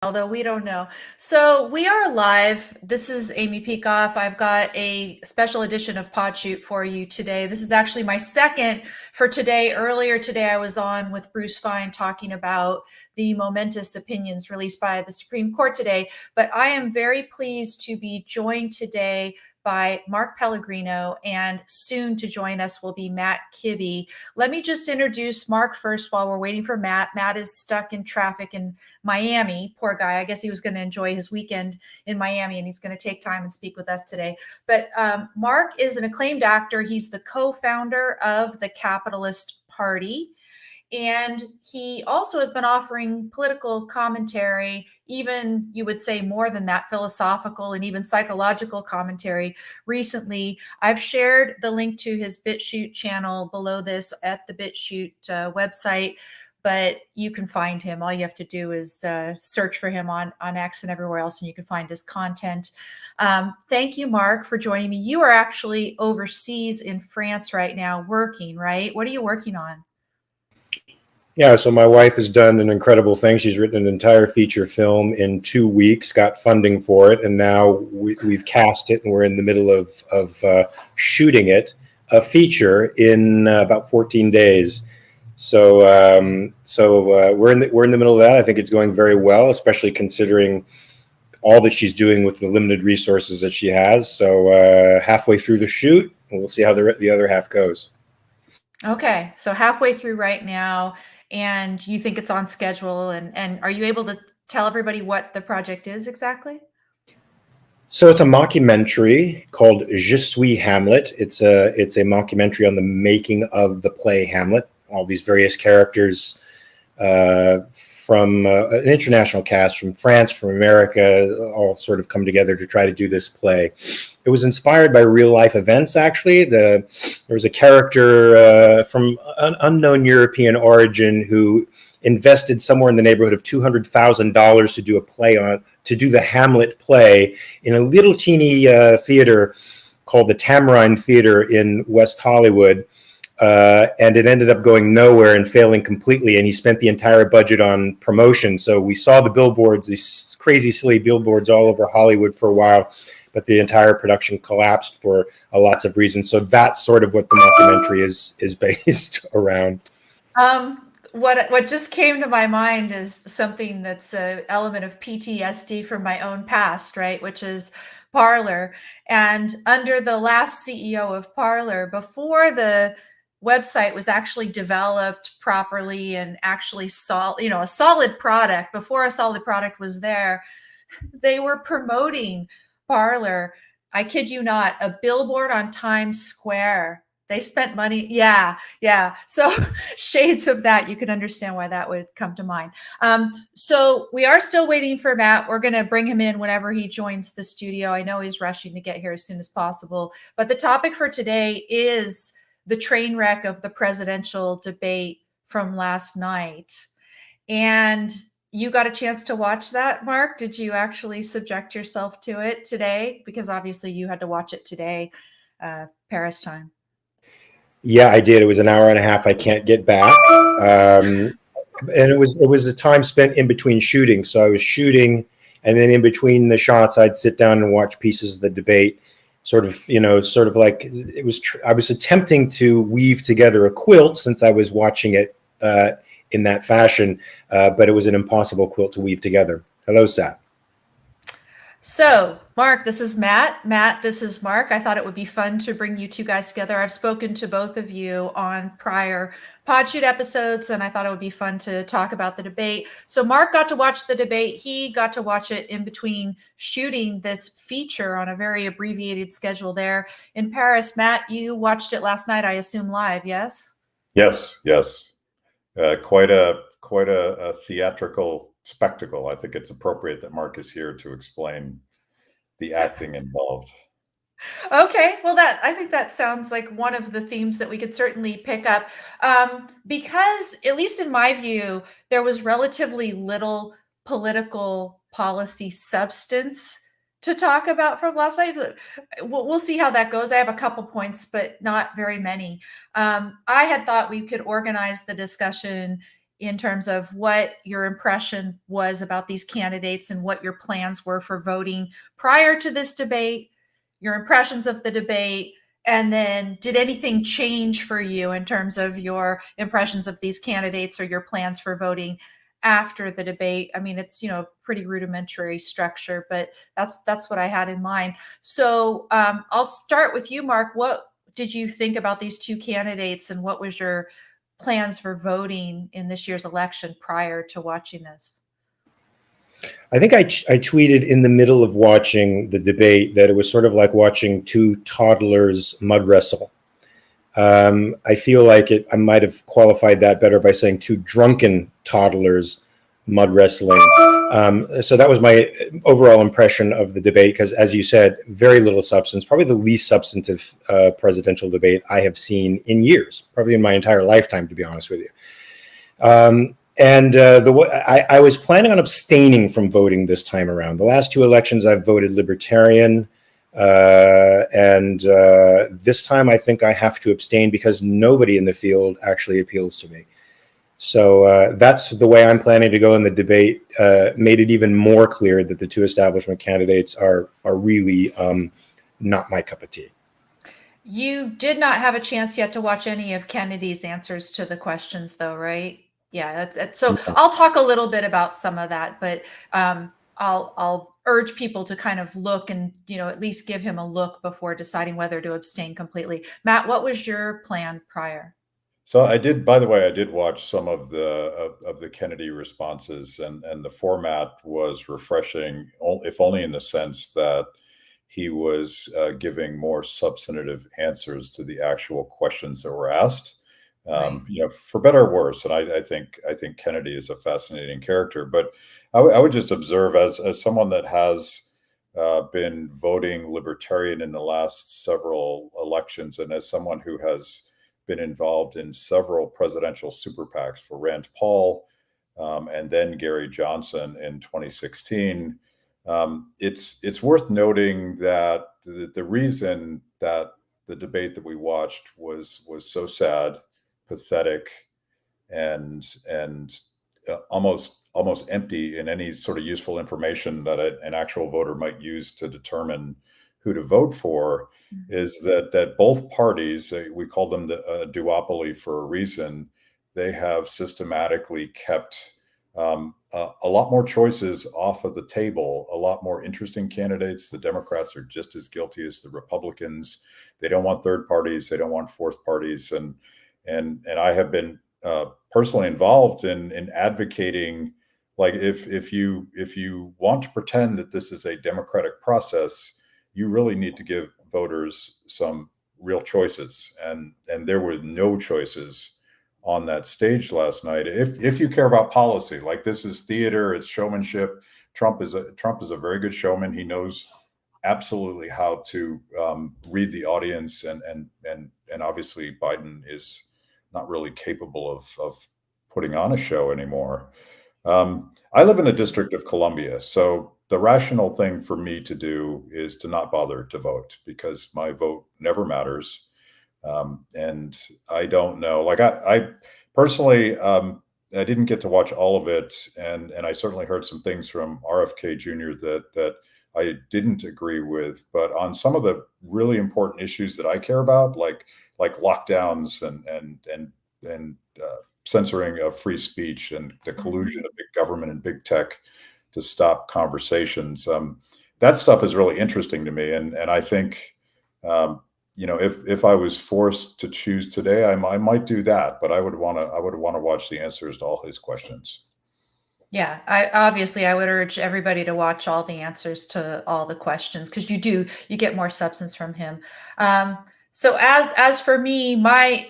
although we don't know. So we are live. This is Amy Peikoff. I've got a special edition of BitChute for you today. This is actually my second for today. Earlier today, I was on with Bruce Fine talking about the momentous opinions released by the Supreme Court today. But I am very pleased to be joined today by Mark Pellegrino, and soon to join us will be Matt Kibbe. Let me just introduce Mark first while we're waiting for Matt. Matt is stuck in traffic in Miami. Poor guy. I guess he was going to enjoy his weekend in Miami, and he's going to take time and speak with us today. But Mark is an acclaimed actor. He's the co-founder of the Capitalist Party. And he also has been offering political commentary, even you would say more than that, philosophical and even psychological commentary recently. I've shared the link to his BitChute channel below this at the BitChute website, but you can find him. All you have to do is search for him on X and everywhere else, and you can find his content. Thank you, Mark, for joining me. You are actually overseas in France right now working, right? What are you working on? Yeah, so my wife has done an incredible thing. She's written an entire feature film in 2 weeks, got funding for it, and now we've cast it, and we're in the middle of shooting it, a feature in about 14 days. So we're in the middle of that. I think it's going very well, especially considering all that she's doing with the limited resources that she has. So halfway through the shoot, and we'll see how the other half goes. Okay, so halfway through right now, and you think it's on schedule, and are you able to tell everybody what the project is exactly? So it's a mockumentary called Je suis Hamlet. It's a mockumentary on the making of the play Hamlet. All these various characters from an international cast from France, from America, all sort of come together to try to do this play. It was inspired by real life events, actually. There was a character from an unknown European origin who invested somewhere in the neighborhood of $200,000 to do the Hamlet play in a little teeny theater called the Tamarind Theater in West Hollywood. And it ended up going nowhere and failing completely. And he spent the entire budget on promotion. So we saw the billboards, these crazy, silly billboards all over Hollywood for a while, but the entire production collapsed for lots of reasons. So that's sort of what the documentary is based around. What just came to my mind is something that's an element of PTSD from my own past, right? Which is Parler. And under the last CEO of Parler, before the website was actually developed properly and actually a solid product, before a solid product was there, they were promoting Parler. I kid you not, a billboard on Times Square. They spent money. Yeah. So shades of that. You can understand why that would come to mind. So we are still waiting for Matt. We're going to bring him in whenever he joins the studio. I know he's rushing to get here as soon as possible. But the topic for today is the train wreck of the presidential debate from last night. And you got a chance to watch that, Mark? Did you actually subject yourself to it today? Because obviously you had to watch it today, Paris time. Yeah, I did. It was an hour and a half. I can't get back. And it was a time spent in between shooting. So I was shooting, and then in between the shots, I'd sit down and watch pieces of the debate. Sort of like it was. I was attempting to weave together a quilt since I was watching it in that fashion, but it was an impossible quilt to weave together. Hello, Sat. So, Mark, this is Matt. Matt, this is Mark. I thought it would be fun to bring you two guys together. I've spoken to both of you on prior BitChute episodes, and I thought it would be fun to talk about the debate. So Mark got to watch the debate. He got to watch it in between shooting this feature on a very abbreviated schedule there in Paris. Matt, you watched it last night, I assume live, yes? Yes. Quite a theatrical spectacle. I think it's appropriate that Mark is here to explain the acting involved. Okay, well, I think that sounds like one of the themes that we could certainly pick up, because at least in my view, there was relatively little political policy substance to talk about from last night. We'll see how that goes. I have a couple points, but not very many. I had thought we could organize the discussion in terms of what your impression was about these candidates and what your plans were for voting prior to this debate, your impressions of the debate, and then did anything change for you in terms of your impressions of these candidates or your plans for voting after the debate? I mean, it's, pretty rudimentary structure, but that's what I had in mind. So I'll start with you, Mark. What did you think about these two candidates, and what was your plans for voting in this year's election prior to watching this? I think I tweeted in the middle of watching the debate that it was sort of like watching two toddlers mud wrestle. I feel like I might have qualified that better by saying two drunken toddlers mud wrestling. So that was my overall impression of the debate, because, as you said, very little substance, probably the least substantive presidential debate I have seen in years, probably in my entire lifetime, to be honest with you. I was planning on abstaining from voting this time around. The last two elections, I've voted Libertarian. This time I think I have to abstain because nobody in the field actually appeals to me. So that's the way I'm planning to go in the debate. Made it even more clear that the two establishment candidates are really not my cup of tea. You did not have a chance yet to watch any of Kennedy's answers to the questions, though, right? Yeah, so I'll talk a little bit about some of that, but I'll urge people to kind of look and, at least give him a look before deciding whether to abstain completely. Matt, what was your plan prior? So I did, by the way, I did watch some of the Kennedy responses, and the format was refreshing, if only in the sense that he was giving more substantive answers to the actual questions that were asked. Right. For better or worse. And I think Kennedy is a fascinating character. But I would just observe, as someone that has been voting Libertarian in the last several elections, and as someone who has been involved in several presidential super PACs for Rand Paul and then Gary Johnson in 2016. It's worth noting that the reason that the debate that we watched was so sad, pathetic, and almost empty in any sort of useful information that an actual voter might use to determine who to vote for, is that both parties, we call them the duopoly for a reason, they have systematically kept a lot more choices off of the table, a lot more interesting candidates. The Democrats are just as guilty as the Republicans. They don't want third parties. They don't want fourth parties. And I have been personally involved in advocating, like, if you want to pretend that this is a democratic process, you really need to give voters some real choices. And there were no choices on that stage last night. If you care about policy, like, this is theater, it's showmanship. Trump is a very good showman. He knows absolutely how to read the audience, and obviously Biden is not really capable of putting on a show anymore. I live in the District of Columbia, so the rational thing for me to do is to not bother to vote, because my vote never matters. And I don't know, like, I personally, I didn't get to watch all of it, and I certainly heard some things from RFK Jr. that I didn't agree with. But on some of the really important issues that I care about, like lockdowns and censoring of free speech and the collusion of big government and big tech to stop conversations, that stuff is really interesting to me. And I think, if I was forced to choose today, I might do that, but I would want to watch the answers to all his questions. Yeah, I would urge everybody to watch all the answers to all the questions, because you get more substance from him. So as for me, my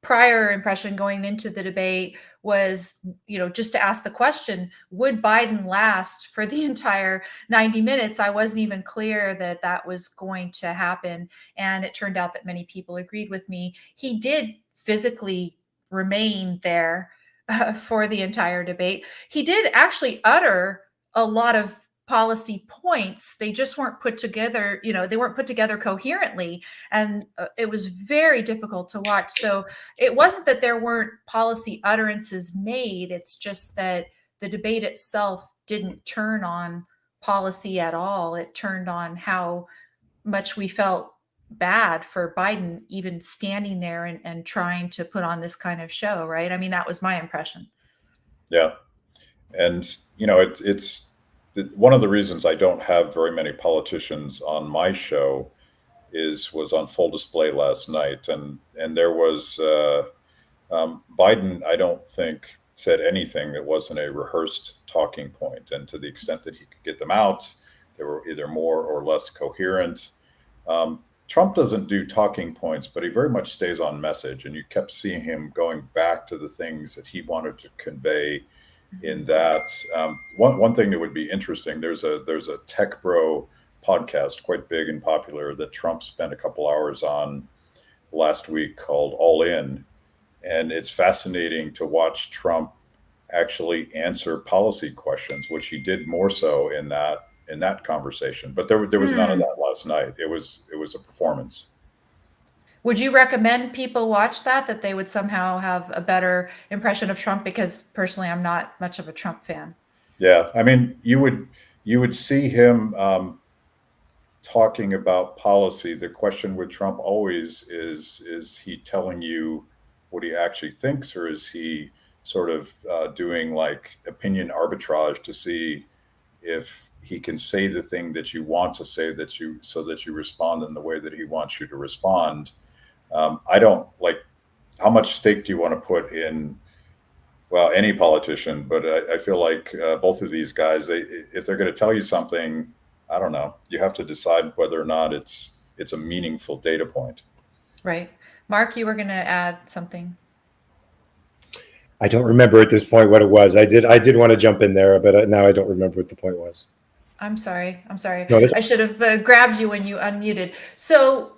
prior impression going into the debate was, just to ask the question, would Biden last for the entire 90 minutes? I wasn't even clear that that was going to happen. And it turned out that many people agreed with me. He did physically remain there for the entire debate. He did actually utter a lot of policy points. They just weren't put together, they weren't put together coherently. And it was very difficult to watch. So it wasn't that there weren't policy utterances made. It's just that the debate itself didn't turn on policy at all. It turned on how much we felt bad for Biden even standing there and trying to put on this kind of show, right? I mean, that was my impression. Yeah. And, it's one of the reasons I don't have very many politicians on my show was on full display last night. And there was Biden, I don't think, said anything that wasn't a rehearsed talking point. And to the extent that he could get them out, they were either more or less coherent. Trump doesn't do talking points, but he very much stays on message. And you kept seeing him going back to the things that he wanted to convey in that. One thing that would be interesting, there's a Tech Bro podcast, quite big and popular, that Trump spent a couple hours on last week called All In. And it's fascinating to watch Trump actually answer policy questions, which he did more so in that conversation. But there was none of that last night. It was a performance. Would you recommend people watch that they would somehow have a better impression of Trump? Because personally, I'm not much of a Trump fan. Yeah, I mean, you would see him talking about policy. The question with Trump always is he telling you what he actually thinks, or is he sort of doing like opinion arbitrage to see if he can say the thing that you want to say so that you respond in the way that he wants you to respond. I don't like, how much stake do you want to put in, well, any politician, but I feel like both of these guys, if they're going to tell you something, I don't know, you have to decide whether or not it's a meaningful data point. Right. Mark, you were going to add something. I don't remember at this point what it was. I did want to jump in there, but now I don't remember what the point was. I'm sorry. No, I should have grabbed you when you unmuted. So,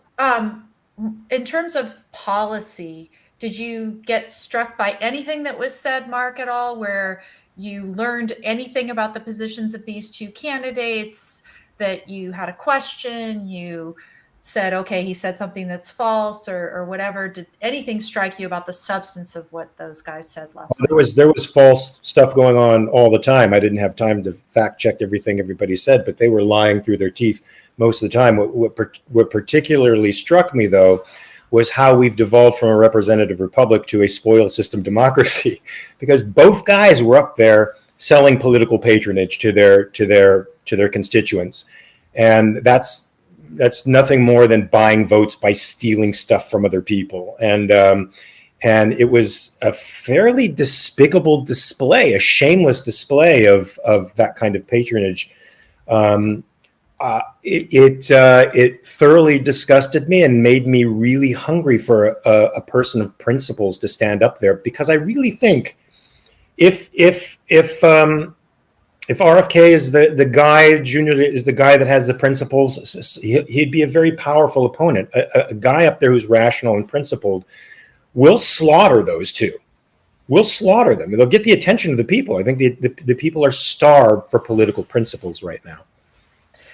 in terms of policy, did you get struck by anything that was said, Mark, at all, where you learned anything about the positions of these two candidates, that you had a question, you said, okay, he said something that's false, or whatever? Did anything strike you about the substance of what those guys said last week? There was false stuff going on all the time. I didn't have time to fact check everything everybody said, but they were lying through their teeth most of the time. What particularly struck me, though, was how we've devolved from a representative republic to a spoils system democracy, because both guys were up there selling political patronage to their constituents, and that's nothing more than buying votes by stealing stuff from other people. And it was a fairly despicable display, a shameless display of that kind of patronage. It thoroughly disgusted me and made me really hungry for a person of principles to stand up there, because I really think if RFK is the guy, Junior is the guy that has the principles, he'd be a very powerful opponent. A guy up there who's rational and principled will slaughter those two. We'll slaughter them. They'll get the attention of the people. I think the people are starved for political principles right now.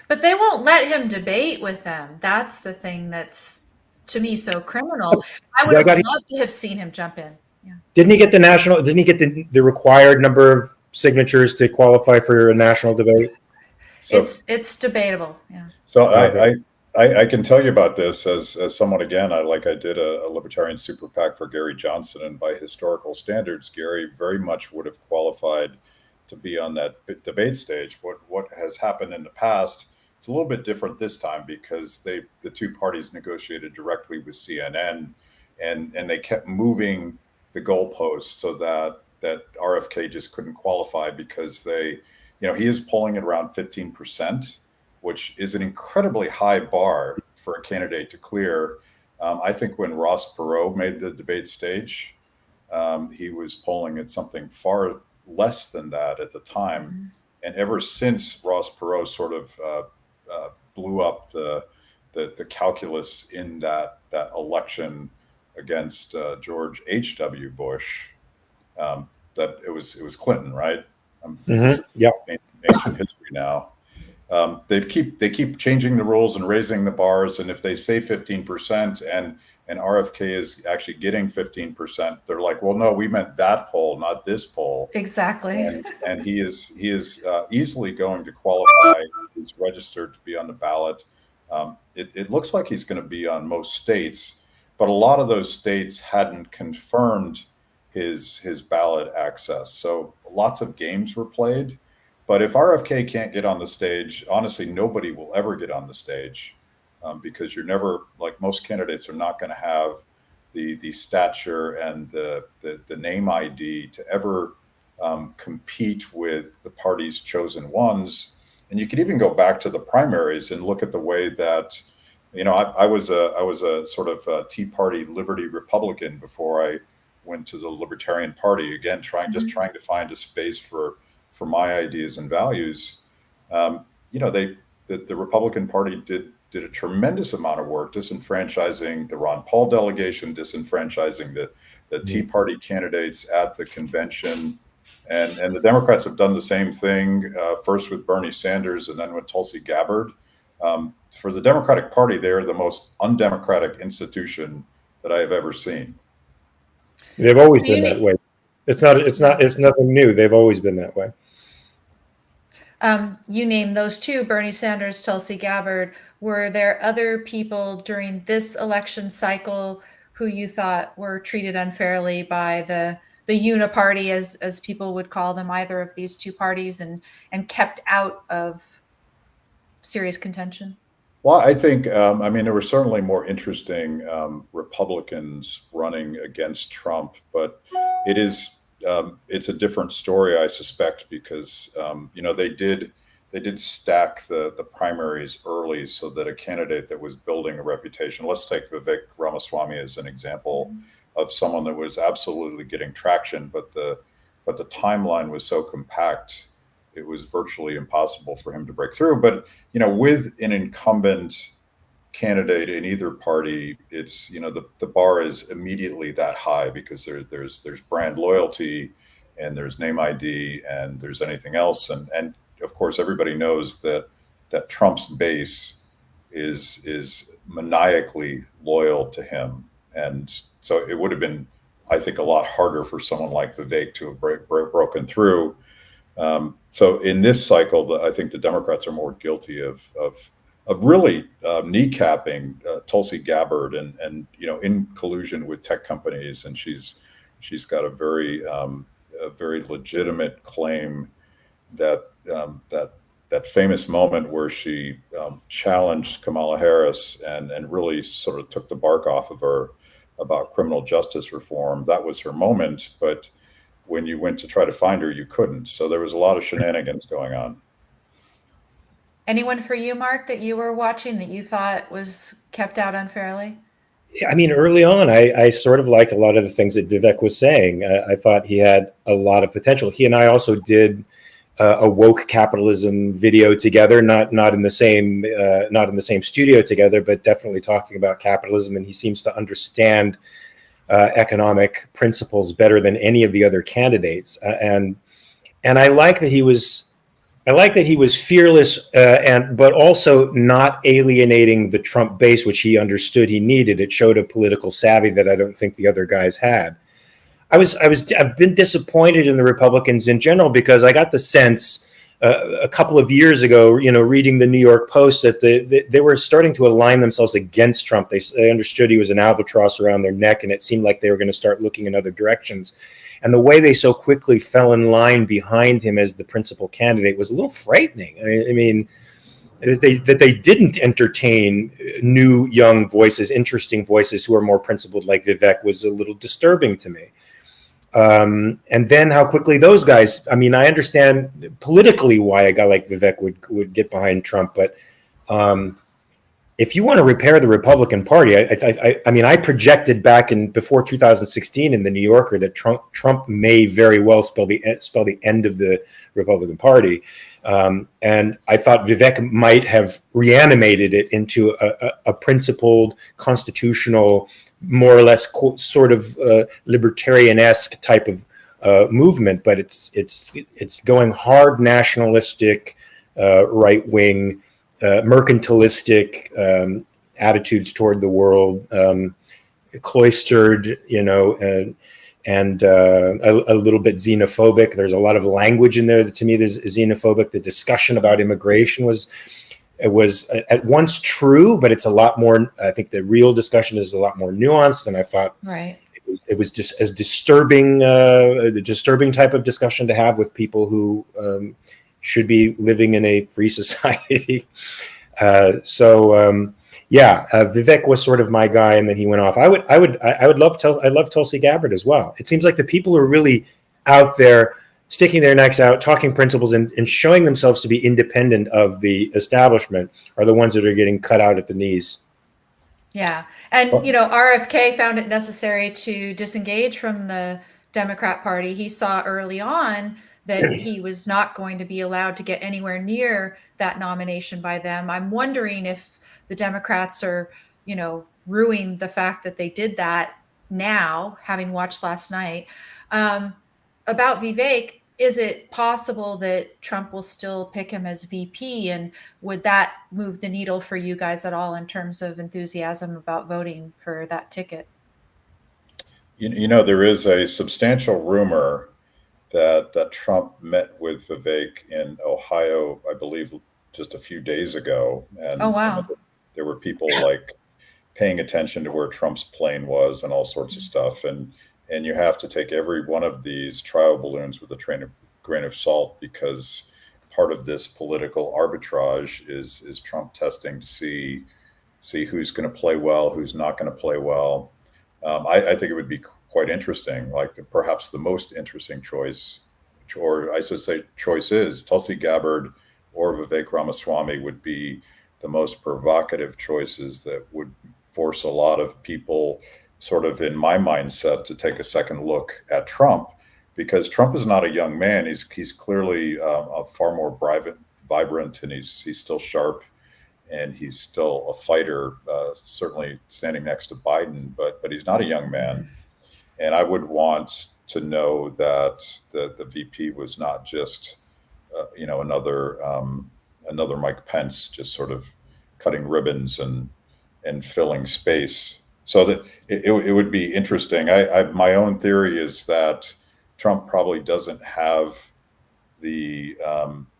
But they won't let him debate with them. That's the thing that's, to me, so criminal. I would have loved to have seen him jump in. Yeah. Didn't he get the required number of signatures to qualify for a national debate? So it's debatable. Yeah. So I can tell you about this as someone, again, I did a libertarian super PAC for Gary Johnson, and by historical standards, Gary very much would have qualified to be on that debate stage. What has happened in the past, it's a little bit different this time, because the two parties negotiated directly with CNN, and they kept moving the goalposts so that RFK just couldn't qualify, because he is polling at around 15%, which is an incredibly high bar for a candidate to clear. I think when Ross Perot made the debate stage, he was polling at something far less than that at the time. Mm-hmm. And ever since Ross Perot sort of blew up the calculus in that election against George H.W. Bush, that it was Clinton, right? Mm-hmm. Yeah, ancient history now. they keep changing the rules and raising the bars. And if they say 15% and RFK is actually getting 15%, they're like, well, no, we meant that poll, not this poll. Exactly. And he is easily going to qualify. He's registered to be on the ballot. It looks like he's going to be on most states, but a lot of those states hadn't confirmed his ballot access. So lots of games were played. But if RFK can't get on the stage, honestly, nobody will ever get on the stage, because you're never, like most candidates are not going to have the stature and the name ID to ever compete with the party's chosen ones. And you could even go back to the primaries and look at the way that, I was a sort of a Tea Party Liberty Republican before I went to the Libertarian Party. Again, trying to find a space for my ideas and values. The Republican Party did a tremendous amount of work disenfranchising the Ron Paul delegation, disenfranchising the Tea Party candidates at the convention. And the Democrats have done the same thing, first with Bernie Sanders and then with Tulsi Gabbard. For the Democratic Party, they're the most undemocratic institution that I have ever seen. They've always been that way. It's nothing new. They've always been that way. You named those two, Bernie Sanders, Tulsi Gabbard. Were there other people during this election cycle who you thought were treated unfairly by the uniparty, as people would call them, either of these two parties, and kept out of serious contention? Well, I think, there were certainly more interesting Republicans running against Trump, but it's a different story, I suspect, because they did stack the primaries early so that a candidate that was building a reputation. Let's take Vivek Ramaswamy as an example of someone that was absolutely getting traction, but the timeline was so compact, it was virtually impossible for him to break through. But with an incumbent candidate in either party, it's the bar is immediately that high because there's brand loyalty and there's name ID and there's anything else, and of course everybody knows that Trump's base is maniacally loyal to him, and so it would have been, I think, a lot harder for someone like Vivek to have broken through. So in this cycle, I think the Democrats are more guilty of really kneecapping Tulsi Gabbard and in collusion with tech companies, and she's got a very legitimate claim that that famous moment where she challenged Kamala Harris and really sort of took the bark off of her about criminal justice reform. That was her moment, but when you went to try to find her, you couldn't. So there was a lot of shenanigans going on. Anyone for you, Mark, that you were watching that you thought was kept out unfairly? Early on, I sort of liked a lot of the things that Vivek was saying. I thought he had a lot of potential. He and I also did a woke capitalism video together, not in the same studio together, but definitely talking about capitalism. And he seems to understand economic principles better than any of the other candidates. And I like that he was fearless, but also not alienating the Trump base, which he understood he needed. It showed a political savvy that I don't think the other guys had. I've been disappointed in the Republicans in general because I got the sense a couple of years ago, reading the New York Post, that they were starting to align themselves against Trump. They understood he was an albatross around their neck, and it seemed like they were going to start looking in other directions. And the way they so quickly fell in line behind him as the principal candidate was a little frightening. That they didn't entertain new, young voices, interesting voices who are more principled like Vivek was a little disturbing to me. And then how quickly those guys, I understand politically why a guy like Vivek would get behind Trump, but if you want to repair the Republican Party, I projected back before 2016 in the New Yorker that Trump may very well spell the end of the Republican Party, and I thought Vivek might have reanimated it into a principled, constitutional, more or less sort of libertarian-esque type of movement, but it's going hard nationalistic, right-wing, mercantilistic attitudes toward the world, cloistered, and a little bit xenophobic. There's a lot of language in there that to me is xenophobic. The discussion about immigration was at once true, but it's a lot more. I think the real discussion is a lot more nuanced than I thought. Right. It was just as disturbing, the disturbing type of discussion to have with people who should be living in a free society. Vivek was sort of my guy, and then he went off. I love Tulsi Gabbard as well. It seems like the people who are really out there, sticking their necks out, talking principles, and showing themselves to be independent of the establishment, are the ones that are getting cut out at the knees. Yeah. And, RFK found it necessary to disengage from the Democrat Party. He saw early on that he was not going to be allowed to get anywhere near that nomination by them. I'm wondering if the Democrats are, ruining the fact that they did that now, having watched last night. About Vivek, is it possible that Trump will still pick him as VP? And would that move the needle for you guys at all in terms of enthusiasm about voting for that ticket? There is a substantial rumor that Trump met with Vivek in Ohio, I believe, just a few days ago. And, oh, wow. And there were people like paying attention to where Trump's plane was and all sorts of stuff. And you have to take every one of these trial balloons with a grain of salt, because part of this political arbitrage is Trump testing to see who's going to play well, who's not going to play well. I think it would be quite interesting, like perhaps the most interesting choice, or I should say choice, is Tulsi Gabbard or Vivek Ramaswamy would be the most provocative choices that would force a lot of people, sort of in my mindset, to take a second look at Trump, because Trump is not a young man. He's clearly a far more vibrant, and he's still sharp, and he's still a fighter, certainly standing next to Biden, but he's not a young man. And I would want to know that the VP was not just, another Mike Pence, just sort of cutting ribbons and filling space. So that it would be interesting. My own theory is that Trump probably doesn't have the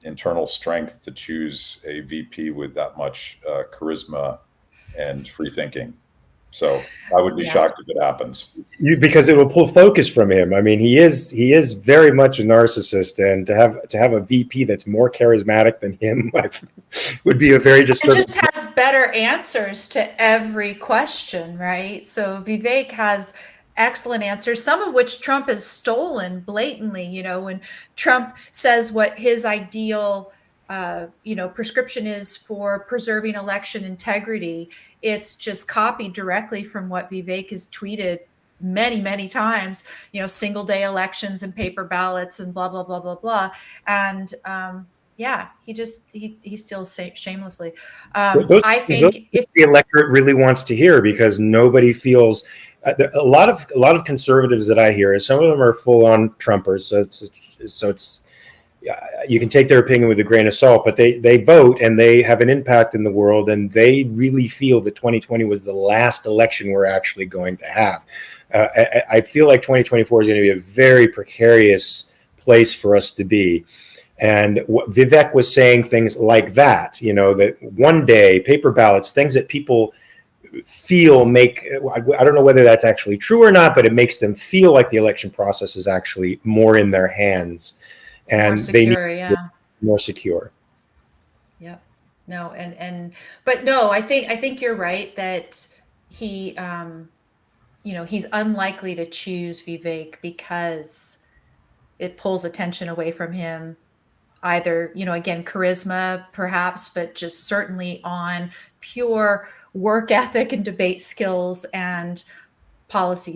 internal strength to choose a VP with that much charisma and free thinking. So I would be shocked if it happens. Because it will pull focus from him. I mean, he is very much a narcissist, and to have a VP that's more charismatic than him would be a very disturbing. It just has better answers to every question, right? So Vivek has excellent answers, some of which Trump has stolen blatantly. When Trump says what his ideal prescription is for preserving election integrity, it's just copied directly from what Vivek has tweeted many, many times, single day elections and paper ballots and blah, blah, blah, blah, blah. And he steals shamelessly. I think if the electorate really wants to hear, because nobody feels a lot of conservatives that I hear, some of them are full on Trumpers. So it's you can take their opinion with a grain of salt, but they vote and they have an impact in the world, and they really feel that 2020 was the last election we're actually going to have. I feel like 2024 is going to be a very precarious place for us to be. And Vivek was saying things like that, that one day paper ballots, things that people feel I don't know whether that's actually true or not, but it makes them feel like the election process is actually more in their hands. And they need to be more secure. Yeah. No, but no, I think you're right that he, he's unlikely to choose Vivek because it pulls attention away from him. Either, again, charisma perhaps, but just certainly on pure work ethic and debate skills and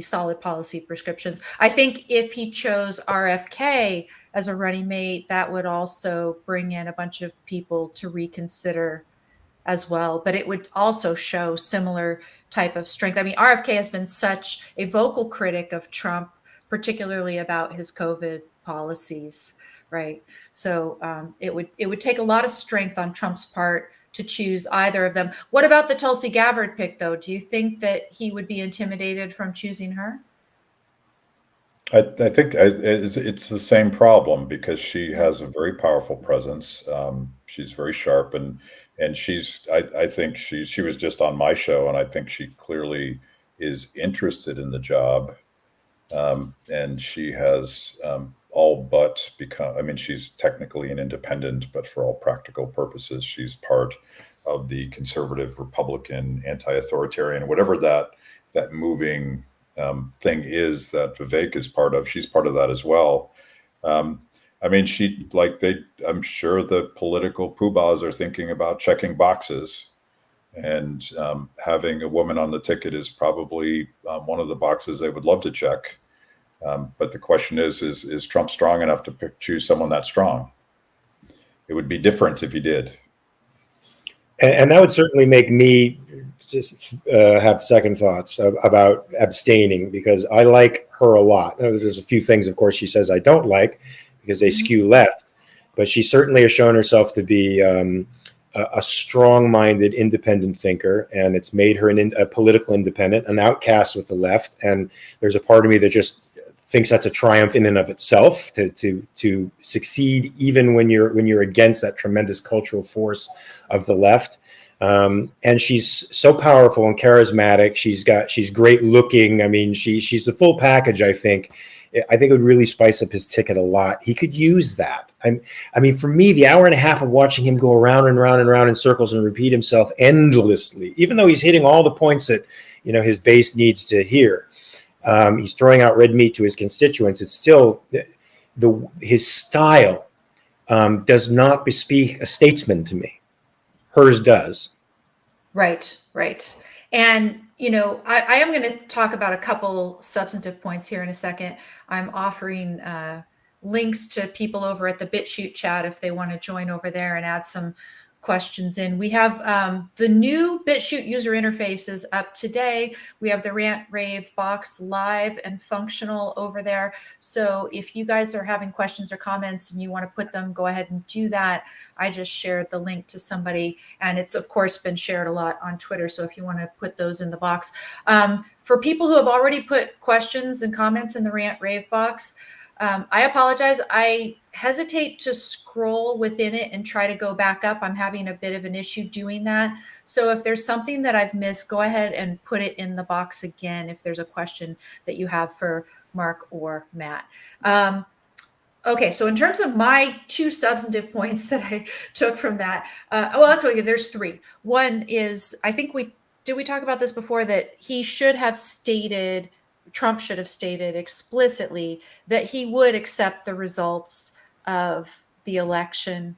solid policy prescriptions. I think if he chose RFK as a running mate, that would also bring in a bunch of people to reconsider as well. But it would also show similar type of strength. I mean, RFK has been such a vocal critic of Trump, particularly about his COVID policies, right? So it would take a lot of strength on Trump's part to choose either of them. What about the Tulsi Gabbard pick, though? Do you think that he would be intimidated from choosing her? I think it's the same problem because she has a very powerful presence. She's very sharp, and I think she was just on my show, and I think she clearly is interested in the job. And she has all but become, I mean, she's technically an independent, but for all practical purposes, she's part of the conservative, Republican, anti-authoritarian, whatever that moving thing is that Vivek is part of. She's part of that as well. I mean, I'm sure the political poobahs are thinking about checking boxes. And having a woman on the ticket is probably one of the boxes they would love to check. But the question is Trump strong enough to choose someone that strong? It would be different if he did. And that would certainly make me just have second thoughts about abstaining, because I like her a lot. There's a few things, of course, she says I don't like because they skew left, but she certainly has shown herself to be a strong-minded, independent thinker, and it's made her a political independent, an outcast with the left. And there's a part of me that just thinks that's a triumph in and of itself to succeed even when you're against that tremendous cultural force of the left. And she's so powerful and charismatic. She's great looking. I mean, she's the full package. I think it would really spice up his ticket a lot. He could use that. I mean, for me, the hour and a half of watching him go around and round and round in circles and repeat himself endlessly, even though he's hitting all the points that his base needs to hear. He's throwing out red meat to his constituents. It's still his style does not bespeak a statesman to me. Hers does. Right. And, I am going to talk about a couple substantive points here in a second. I'm offering links to people over at the BitChute chat if they want to join over there and add some questions in. We have the new BitChute user interface is up today. We have the Rant Rave box live and functional over there. So if you guys are having questions or comments and you want to put them, go ahead and do that. I just shared the link to somebody, and it's of course been shared a lot on Twitter. So if you want to put those in the box. For people who have already put questions and comments in the Rant Rave box, I apologize. I hesitate to scroll within it and try to go back up. I'm having a bit of an issue doing that. So if there's something that I've missed, go ahead and put it in the box again if there's a question that you have for Mark or Matt. Okay, so in terms of my two substantive points that I took from that, well, actually, there's three. One is, I think we talk about this before, that Trump should have stated explicitly that he would accept the results of the election,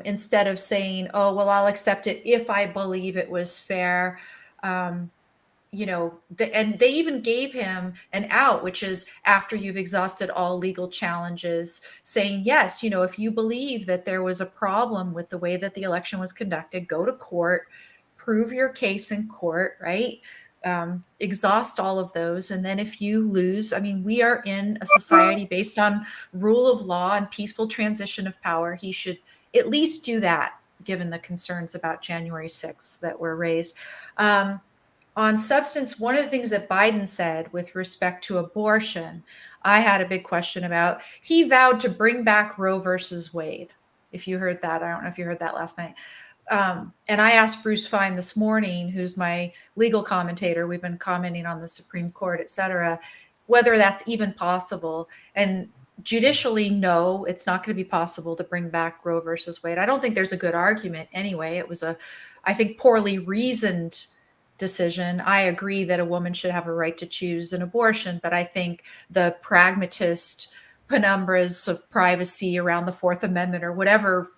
instead of saying, oh, well, I'll accept it if I believe it was fair. And they even gave him an out, which is after you've exhausted all legal challenges, saying, yes, if you believe that there was a problem with the way that the election was conducted, go to court, prove your case in court, right? Exhaust all of those. And then if you lose, I mean, we are in a society based on rule of law and peaceful transition of power. He should at least do that, given the concerns about January 6th that were raised. On substance, one of the things that Biden said with respect to abortion, I had a big question about. He vowed to bring back Roe versus Wade. If you heard that, I don't know if you heard that last night. And I asked Bruce Fine this morning, who's my legal commentator, we've been commenting on the Supreme Court, et cetera, whether that's even possible. And judicially, no, it's not going to be possible to bring back Roe versus Wade. I don't think there's a good argument anyway. It was I think, poorly reasoned decision. I agree that a woman should have a right to choose an abortion, but I think the pragmatist penumbras of privacy around the Fourth Amendment or whatever,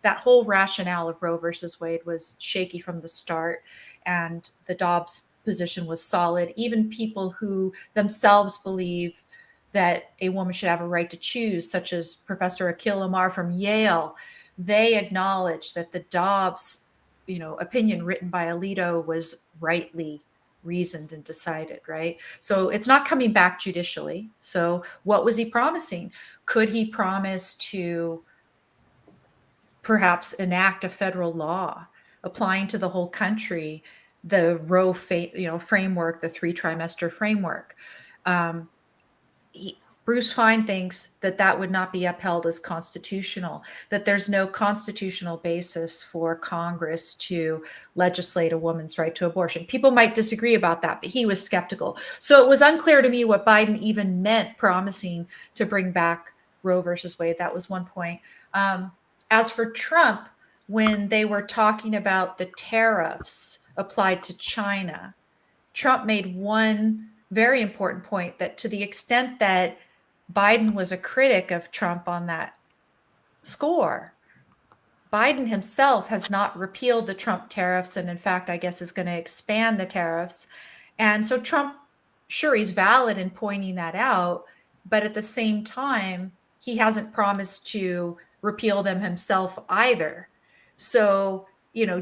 that whole rationale of Roe versus Wade was shaky from the start. And the Dobbs position was solid. Even people who themselves believe that a woman should have a right to choose, such as Professor Akhil Amar from Yale, they acknowledge that the Dobbs opinion written by Alito was rightly reasoned and decided, right? So it's not coming back judicially. So what was he promising? Could he promise to perhaps enact a federal law applying to the whole country, the Roe framework, the 3-trimester framework? Um, Bruce Fine thinks that that would not be upheld as constitutional, that there's no constitutional basis for Congress to legislate a woman's right to abortion. People might disagree about that, but he was skeptical. So it was unclear to me what Biden even meant promising to bring back Roe versus Wade. That was one point. As for Trump, when they were talking about the tariffs applied to China, Trump made one very important point, that to the extent that Biden was a critic of Trump on that score, Biden himself has not repealed the Trump tariffs, and in fact, I guess is going to expand the tariffs. And so Trump, sure, he's valid in pointing that out, but at the same time, he hasn't promised to repeal them himself either. So,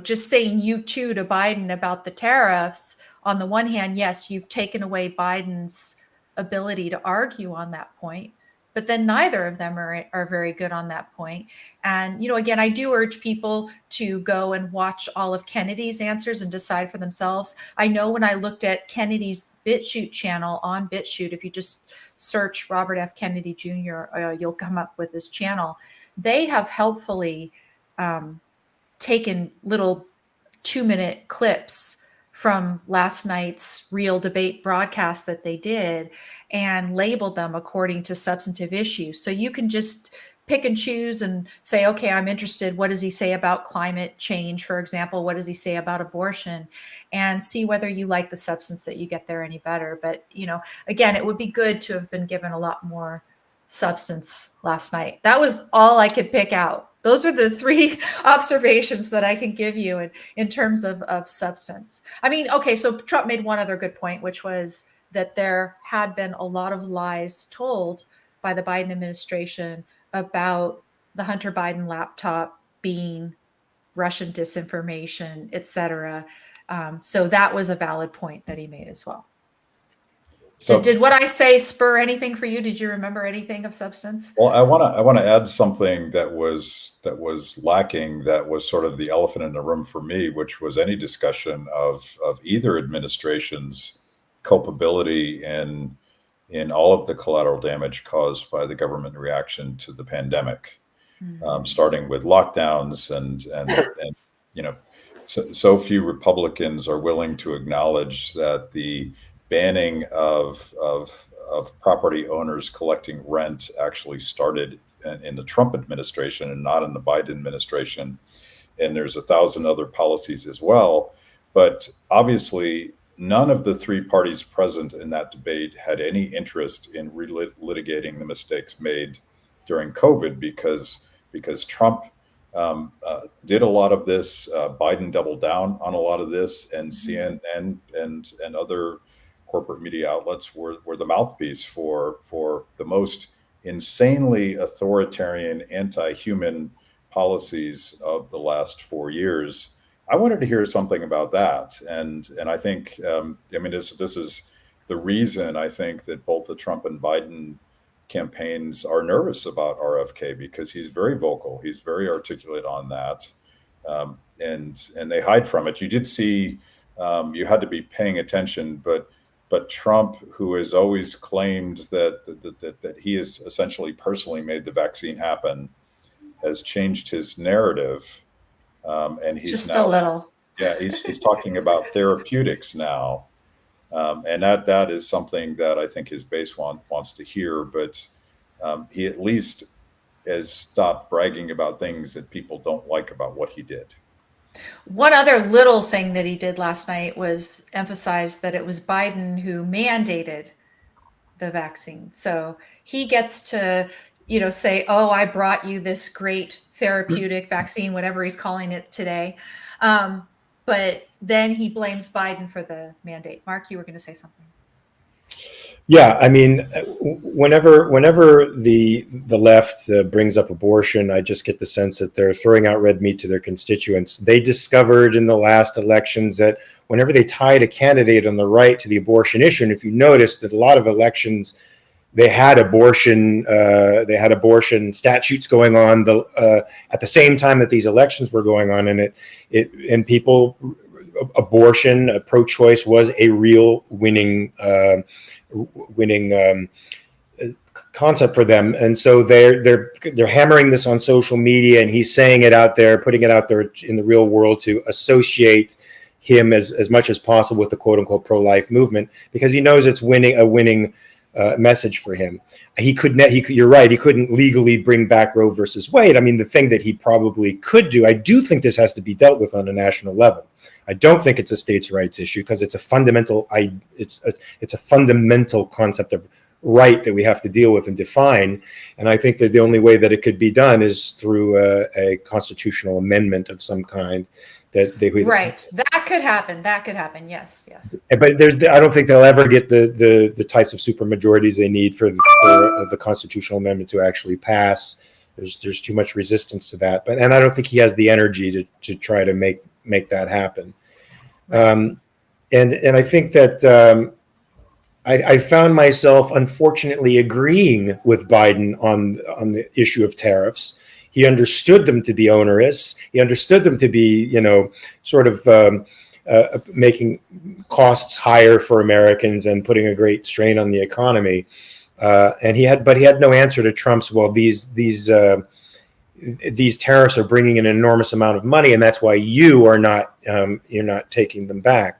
just saying you too to Biden about the tariffs, on the one hand, yes, you've taken away Biden's ability to argue on that point, but then neither of them are very good on that point. And, again, I do urge people to go and watch all of Kennedy's answers and decide for themselves. I know when I looked at Kennedy's BitChute channel on BitChute, if you just search Robert F. Kennedy Jr., you'll come up with his channel. They have helpfully taken little 2-minute clips from last night's Real Debate broadcast that they did and labeled them according to substantive issues. So you can just pick and choose and say, okay, I'm interested. What does he say about climate change, for example? What does he say about abortion? And see whether you like the substance that you get there any better. But, again, it would be good to have been given a lot more substance last night. That was all I could pick out. Those are the 3 observations that I can give you in terms of substance. I mean, okay, so Trump made one other good point, which was that there had been a lot of lies told by the Biden administration about the Hunter Biden laptop being Russian disinformation, et cetera. So that was a valid point that he made as well. So did what I say spur anything for you? Did you remember anything of substance? Well, I want to add something that was lacking, that was sort of the elephant in the room for me, which was any discussion of either administration's culpability in all of the collateral damage caused by the government reaction to the pandemic, starting with lockdowns and so few Republicans are willing to acknowledge that the banning of property owners collecting rent actually started in the Trump administration and not in the Biden administration. And there's 1,000 other policies as well. But obviously, none of the 3 parties present in that debate had any interest in litigating the mistakes made during COVID, because Trump did a lot of this. Biden doubled down on a lot of this, and CNN and other corporate media outlets were the mouthpiece for the most insanely authoritarian, anti-human policies of the last 4 years. I wanted to hear something about that, and I think this is the reason I think that both the Trump and Biden campaigns are nervous about RFK, because he's very vocal, he's very articulate on that, and they hide from it. You did see, you had to be paying attention, but Trump, who has always claimed that he has essentially personally made the vaccine happen, has changed his narrative, and he's just now, a little. Yeah, he's talking about therapeutics now, and that is something that I think his base wants to hear. But he at least has stopped bragging about things that people don't like about what he did. One other little thing that he did last night was emphasize that it was Biden who mandated the vaccine. So he gets to, say, oh, I brought you this great therapeutic vaccine, whatever he's calling it today. But then he blames Biden for the mandate. Mark, you were going to say something. Yeah, I mean, whenever the left brings up abortion, I just get the sense that they're throwing out red meat to their constituents. They discovered in the last elections that whenever they tied a candidate on the right to the abortion issue, and if you notice that a lot of elections, they had abortion statutes going on at the same time that these elections were going on, and abortion, pro-choice was a real winning concept for them, and so they're hammering this on social media, and he's saying it out there, putting it out there in the real world to associate him as much as possible with the quote unquote pro-life movement, because he knows it's a winning message for him. You're right. He couldn't legally bring back Roe versus Wade. I mean, the thing that he probably could do, I do think this has to be dealt with on a national level. I don't think it's a states' rights issue, because it's a fundamental concept of right that we have to deal with and define. And I think that the only way that it could be done is through a constitutional amendment of some kind. Right. That could happen. Yes. But I don't think they'll ever get the types of supermajorities they need for the constitutional amendment to actually pass. There's too much resistance to that. And I don't think he has the energy to try to make that happen. And I think that I found myself unfortunately agreeing with Biden on the issue of tariffs. He understood them to be onerous. He understood them to be, sort of making costs higher for Americans and putting a great strain on the economy. And he had no answer to Trump's, well, these tariffs are bringing in an enormous amount of money, and that's why you're not taking them back.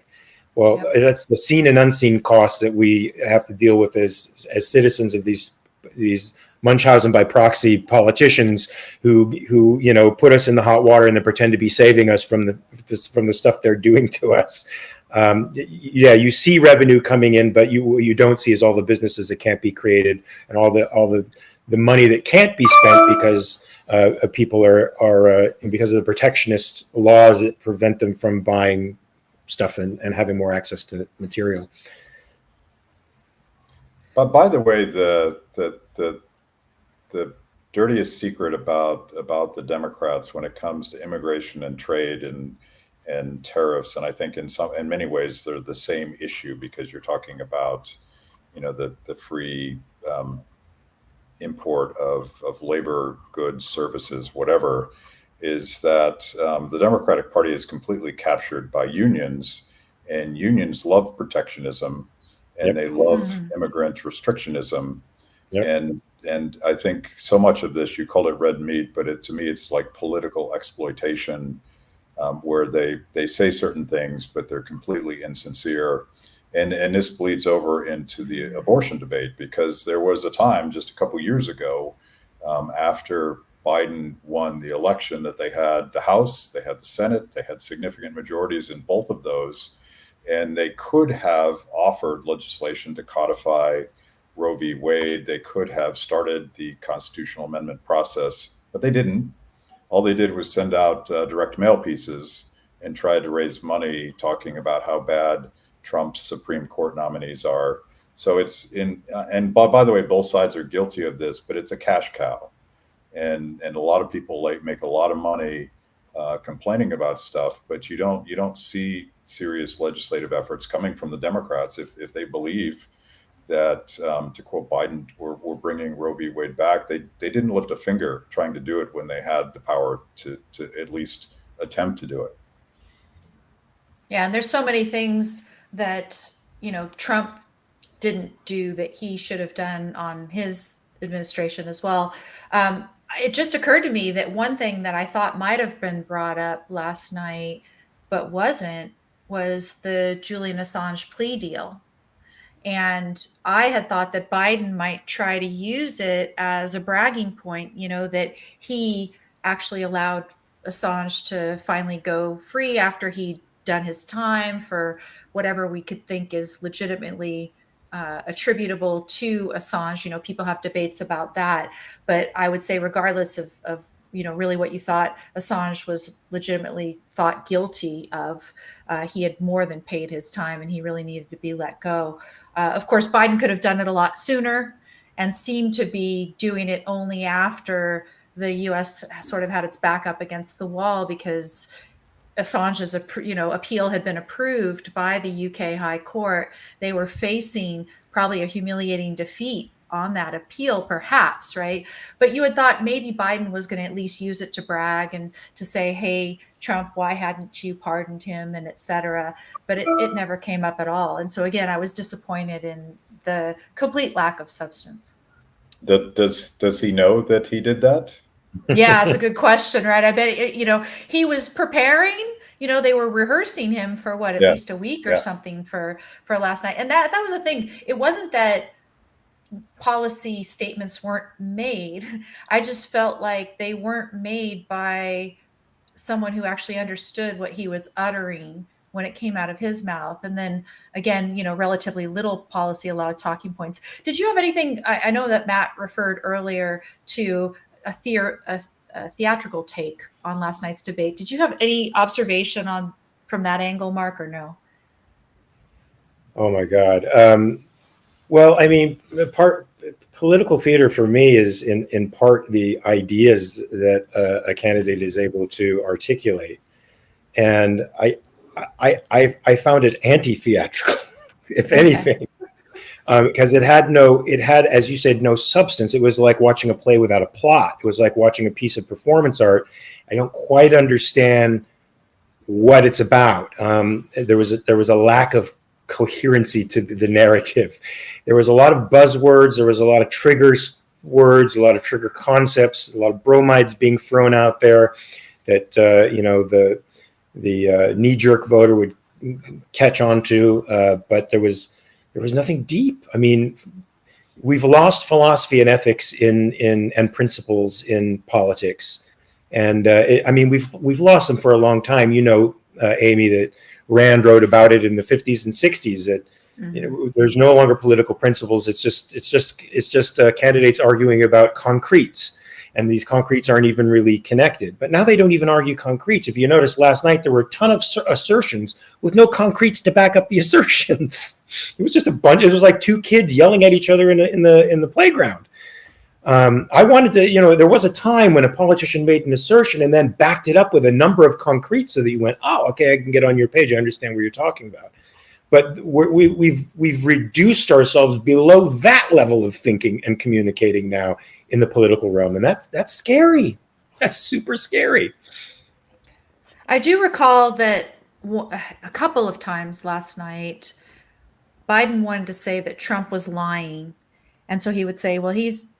Well, yep. That's the seen and unseen costs that we have to deal with as citizens of these Munchausen by proxy politicians who put us in the hot water and then pretend to be saving us from the stuff they're doing to us. You see revenue coming in, but what you don't see is all the businesses that can't be created and all the money that can't be spent because people are because of the protectionist laws that prevent them from buying stuff and having more access to material. But by the way, the dirtiest secret about the Democrats when it comes to immigration and trade and tariffs, and I think in many ways they're the same issue, because you're talking about the free import of labor, goods, services, whatever, is that the Democratic Party is completely captured by unions, and unions love protectionism, and Yep. they love immigrant restrictionism. Yep. And I think so much of this, you call it red meat, but to me, it's like political exploitation, where they say certain things, but they're completely insincere. And this bleeds over into the abortion debate, because there was a time just a couple years ago, after Biden won the election, that they had the House, they had the Senate, they had significant majorities in both of those. And they could have offered legislation to codify Roe v. Wade. They could have started the constitutional amendment process, but they didn't. All they did was send out direct mail pieces and tried to raise money talking about how bad Trump's Supreme Court nominees are. So and by the way, both sides are guilty of this, but it's a cash cow. And a lot of people make a lot of money complaining about stuff, but you don't see serious legislative efforts coming from the Democrats if they believe that, to quote Biden, we're bringing Roe v. Wade back. They didn't lift a finger trying to do it when they had the power to at least attempt to do it. Yeah, and there's so many things that Trump didn't do that he should have done on his administration as well. It just occurred to me that one thing that I thought might have been brought up last night, but wasn't, was the Julian Assange plea deal. And I had thought that Biden might try to use it as a bragging point, that he actually allowed Assange to finally go free after he'd done his time for whatever we could think is legitimately attributable to Assange. People have debates about that, but I would say regardless of really what you thought Assange was legitimately thought guilty of, he had more than paid his time and he really needed to be let go. Of course, Biden could have done it a lot sooner and seemed to be doing it only after the U.S. sort of had its back up against the wall, because Assange's appeal had been approved by the UK High Court, they were facing probably a humiliating defeat on that appeal, perhaps, right? But you had thought maybe Biden was going to at least use it to brag and to say, hey, Trump, why hadn't you pardoned him, and et cetera. But it never came up at all. And so again, I was disappointed in the complete lack of substance. Does he know that he did that? Yeah, it's a good question, right? I bet he was preparing. They were rehearsing him for at least a week or something for last night. And that was the thing. It wasn't that policy statements weren't made. I just felt like they weren't made by someone who actually understood what he was uttering when it came out of his mouth. And then again, relatively little policy, a lot of talking points. Did you have anything? I know that Matt referred earlier to a theatrical take on last night's debate. Did you have any observation from that angle, Mark, or no? Oh my God. Well, I mean, political theater for me is in part the ideas that a candidate is able to articulate, and I found it anti-theatrical, if anything, because it had, as you said, no substance. It was like watching a play without a plot. It was like watching a piece of performance art. I don't quite understand what it's about. There was a lack of coherency to the narrative. There was a lot of buzzwords. There was a lot of trigger words, a lot of trigger concepts, a lot of bromides being thrown out there that the knee-jerk voter would catch on to. But there was nothing deep. I mean, we've lost philosophy and ethics and principles in politics, and we've lost them for a long time. Amy, that Rand wrote about it in the 50s and 60s, that there's no longer political principles. It's just candidates arguing about concretes, and these concretes aren't even really connected. But now they don't even argue concretes. If you notice, last night there were a ton of assertions with no concretes to back up the assertions. It was just a bunch. It was like two kids yelling at each other in the playground. I wanted to, there was a time when a politician made an assertion and then backed it up with a number of concrete so that you went, oh, okay, I can get on your page. I understand what you're talking about. But we've reduced ourselves below that level of thinking and communicating now in the political realm. And that's scary. That's super scary. I do recall that a couple of times last night, Biden wanted to say that Trump was lying. And so he would say, well, he's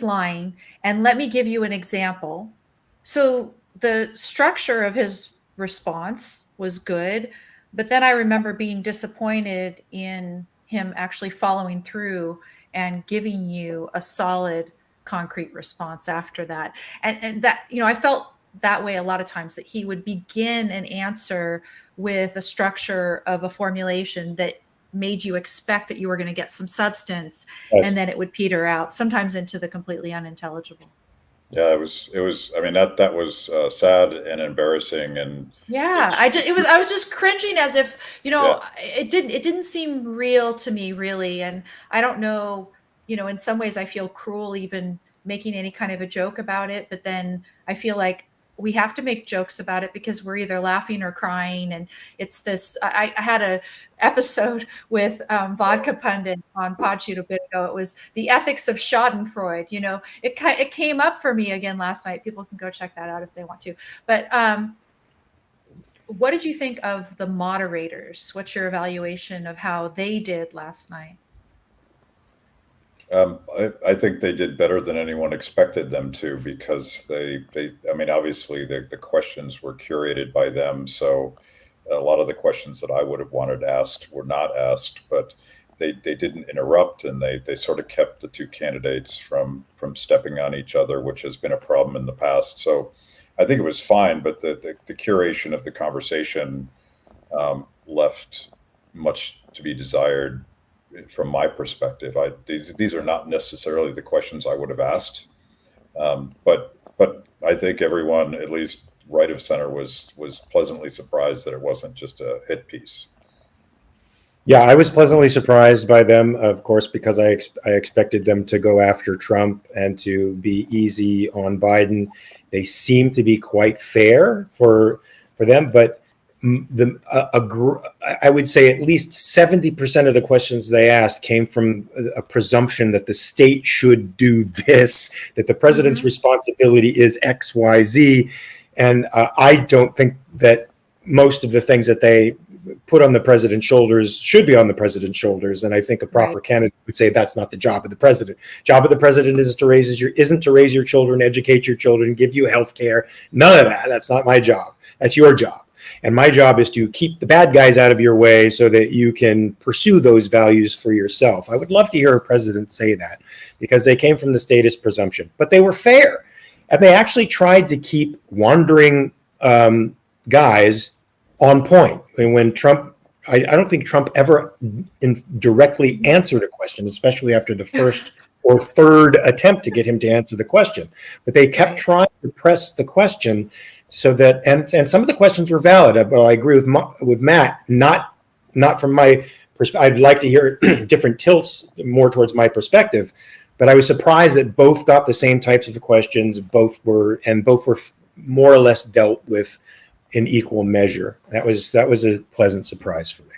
lying. And let me give you an example. So the structure of his response was good. But then I remember being disappointed in him actually following through and giving you a solid, concrete response after that. And that, I felt that way a lot of times, that he would begin an answer with a structure of a formulation that made you expect that you were going to get some substance, and then it would peter out, sometimes into the completely unintelligible. Yeah, it was. I mean, that was sad and embarrassing, and I was just cringing, as if it didn't seem real to me, really. And I don't know, in some ways I feel cruel even making any kind of a joke about it, but then I feel like we have to make jokes about it because we're either laughing or crying. And it's this, I had a episode with Vodka Pundit on BitChute a bit ago. It was the ethics of Schadenfreude. It came up for me again last night. People can go check that out if they want to. But what did you think of the moderators? What's your evaluation of how they did last night? I think they did better than anyone expected them to, because obviously the questions were curated by them. So a lot of the questions that I would have wanted asked were not asked, but they didn't interrupt, and they sort of kept the two candidates from stepping on each other, which has been a problem in the past. So I think it was fine, but the curation of the conversation left much to be desired. From my perspective, these are not necessarily the questions I would have asked, but I think everyone, at least right of center, was pleasantly surprised that it wasn't just a hit piece. Yeah, I was pleasantly surprised by them, of course, because I expected them to go after Trump and to be easy on Biden. They seem to be quite fair for for them. But I would say at least 70% of the questions they asked came from a presumption that the state should do this, that the president's responsibility is X, Y, Z. And I don't think that most of the things that they put on the president's shoulders should be on the president's shoulders. And I think a proper candidate would say that's not the job of the president. Job of the president isn't to raise your children, educate your children, give you health care. None of that. That's not my job. That's your job. And my job is to keep the bad guys out of your way so that you can pursue those values for yourself. I would love to hear a president say that, because they came from the statist presumption, but they were fair. And they actually tried to keep wandering guys on point. And when Trump, I don't think Trump ever directly answered a question, especially after the first or third attempt to get him to answer the question. But they kept trying to press the question so that, and some of the questions were valid. Well, I agree with Matt, not from my perspective. I'd like to hear different tilts more towards my perspective, but I was surprised that both got the same types of questions. Both were more or less dealt with in equal measure. That was a pleasant surprise for me.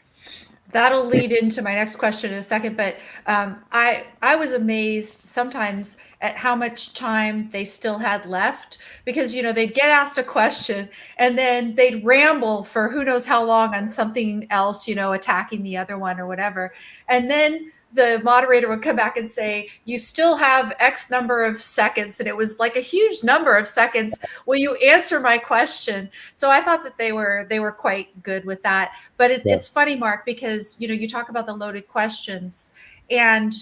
That'll lead into my next question in a second, but I was amazed sometimes at how much time they still had left, because they'd get asked a question and then they'd ramble for who knows how long on something else, attacking the other one or whatever, and then the moderator would come back and say, you still have X number of seconds. And it was like a huge number of seconds. Will you answer my question? So I thought that they were quite good with that. But it's funny, Mark, because, you talk about the loaded questions, and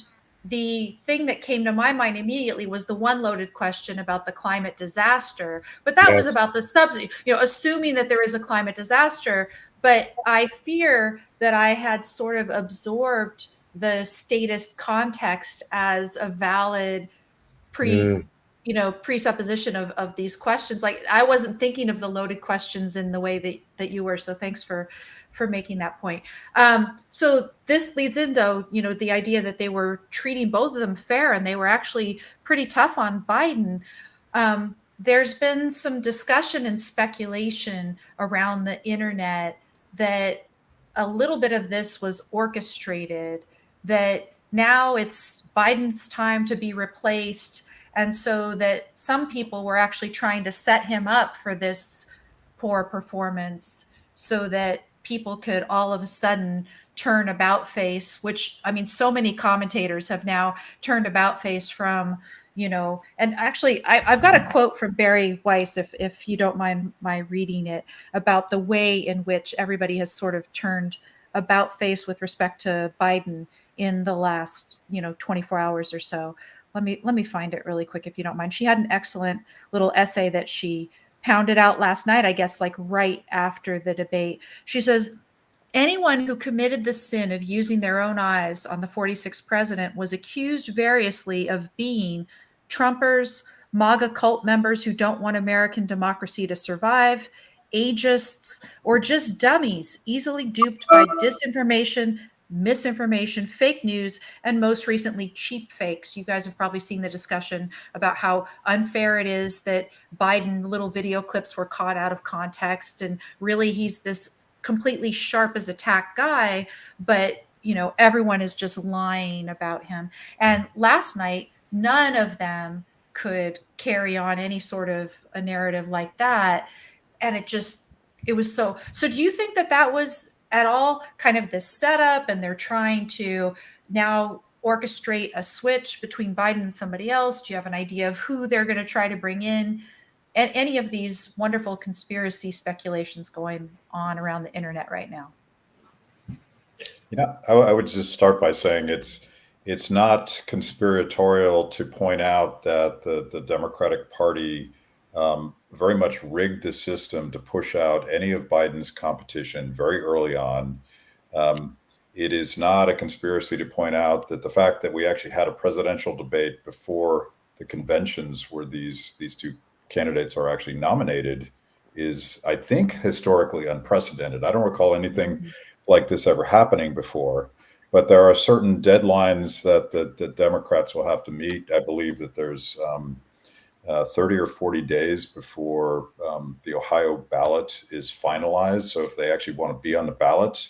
the thing that came to my mind immediately was the one loaded question about the climate disaster. But that was about the subsidy, assuming that there is a climate disaster. But I fear that I had sort of absorbed the statist context as a valid presupposition of these questions. Like, I wasn't thinking of the loaded questions in the way that you were. So thanks for making that point. So this leads in, though, the idea that they were treating both of them fair, and they were actually pretty tough on Biden. There's been some discussion and speculation around the internet that a little bit of this was orchestrated, that now it's Biden's time to be replaced. And so that some people were actually trying to set him up for this poor performance so that people could all of a sudden turn about face, which, so many commentators have now turned about face from, and actually I've got a quote from Barry Weiss, if you don't mind my reading it, about the way in which everybody has sort of turned about face with respect to Biden in the last 24 hours or so. Let me find it really quick, if you don't mind. She had an excellent little essay that she pounded out last night, I guess, like right after the debate. She says, anyone who committed the sin of using their own eyes on the 46th president was accused variously of being Trumpers, MAGA cult members who don't want American democracy to survive, ageists, or just dummies easily duped by disinformation, misinformation, fake news, and most recently, cheap fakes. You guys have probably seen the discussion about how unfair it is that Biden little video clips were caught out of context, and really he's this completely sharp as a tack guy, but everyone is just lying about him. And last night, none of them could carry on any sort of a narrative like that. And it was so do you think that was at all kind of this setup, and they're trying to now orchestrate a switch between Biden and somebody else? Do you have an idea of who they're going to try to bring in? And any of these wonderful conspiracy speculations going on around the internet right now? I would just start by saying it's not conspiratorial to point out that the Democratic Party very much rigged the system to push out any of Biden's competition very early on. It is not a conspiracy to point out that the fact that we actually had a presidential debate before the conventions where these two candidates are actually nominated is, I think, historically unprecedented. I don't recall anything like this ever happening before, but there are certain deadlines that the Democrats will have to meet. I believe that there's 30 or 40 days before the Ohio ballot is finalized. So if they actually want to be on the ballot,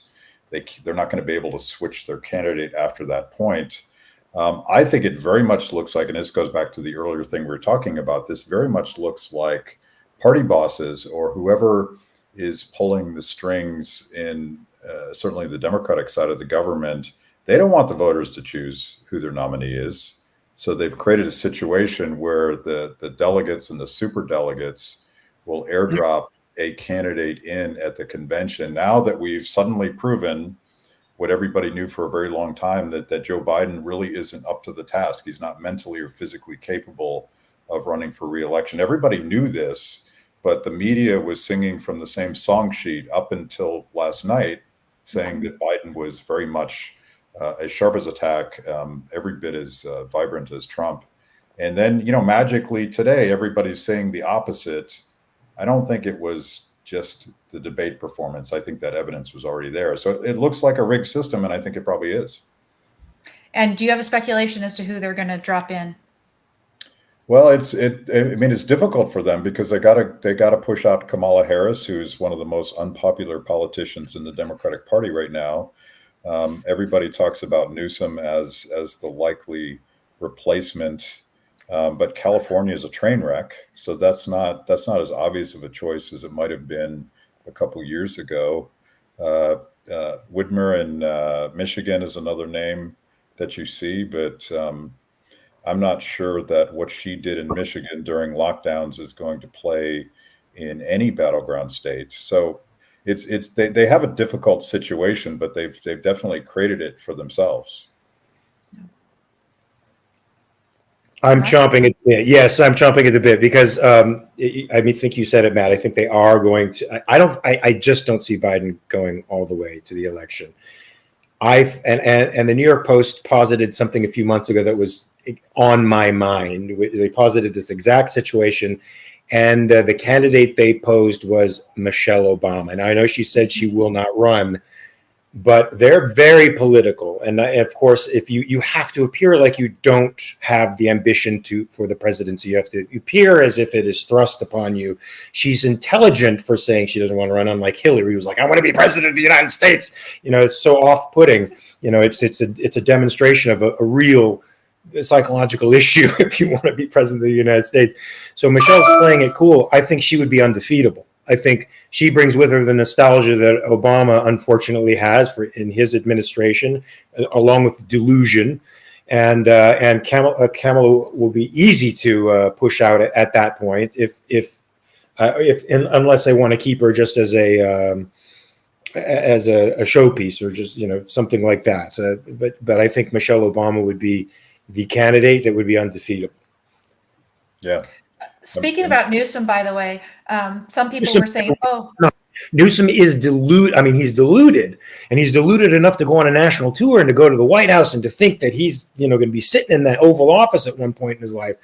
they're not going to be able to switch their candidate after that point. I think it very much looks like, and this goes back to the earlier thing we were talking about, this very much looks like party bosses or whoever is pulling the strings in certainly the Democratic side of the government. They don't want the voters to choose who their nominee is. So they've created a situation where the delegates and the super delegates will airdrop a candidate in at the convention. Now that we've suddenly proven what everybody knew for a very long time, that Joe Biden really isn't up to the task. He's not mentally or physically capable of running for re-election. Everybody knew this, but the media was singing from the same song sheet up until last night, saying that Biden was very much as sharp as a tack, every bit as vibrant as Trump. And then, magically today, everybody's saying the opposite. I don't think it was just the debate performance. I think that evidence was already there. So it looks like a rigged system, and I think it probably is. And do you have a speculation as to who they're going to drop in? Well, it's difficult for them because they gotta push out Kamala Harris, who's one of the most unpopular politicians in the Democratic Party right now. Everybody talks about Newsom as the likely replacement, but California is a train wreck, so that's not as obvious of a choice as it might have been a couple years ago. Whitmer in Michigan is another name that you see, but I'm not sure that what she did in Michigan during lockdowns is going to play in any battleground state. So they have a difficult situation, but they've definitely created it for themselves. I'm chomping at the bit. Yes, I'm chomping at the bit because I think you said it, Matt. I think they are going to. I just don't see Biden going all the way to the election. And the New York Post posited something a few months ago that was on my mind. They posited this exact situation. And the candidate they posed was Michelle Obama. And I know she said she will not run, but they're very political. And of course, if you have to appear like you don't have the ambition for the presidency, you have to appear as if it is thrust upon you. She's intelligent for saying she doesn't want to run, unlike Hillary, who's like, I want to be president of the United States. It's so off-putting. It's a demonstration of a real psychological issue if you want to be president of the United States. So Michelle's playing it cool. I think she would be undefeatable. I think she brings with her the nostalgia that Obama unfortunately has in his administration, along with delusion, and Kamala will be easy to push out at that point unless they want to keep her just as a showpiece or just something like that. But I think Michelle Obama would be the candidate that would be undefeatable. Yeah. Speaking about Newsom, by the way, some people were saying, "Oh, no, Newsom is deluded. I mean, he's deluded, and he's deluded enough to go on a national tour and to go to the White House and to think that he's going to be sitting in that Oval Office at one point in his life.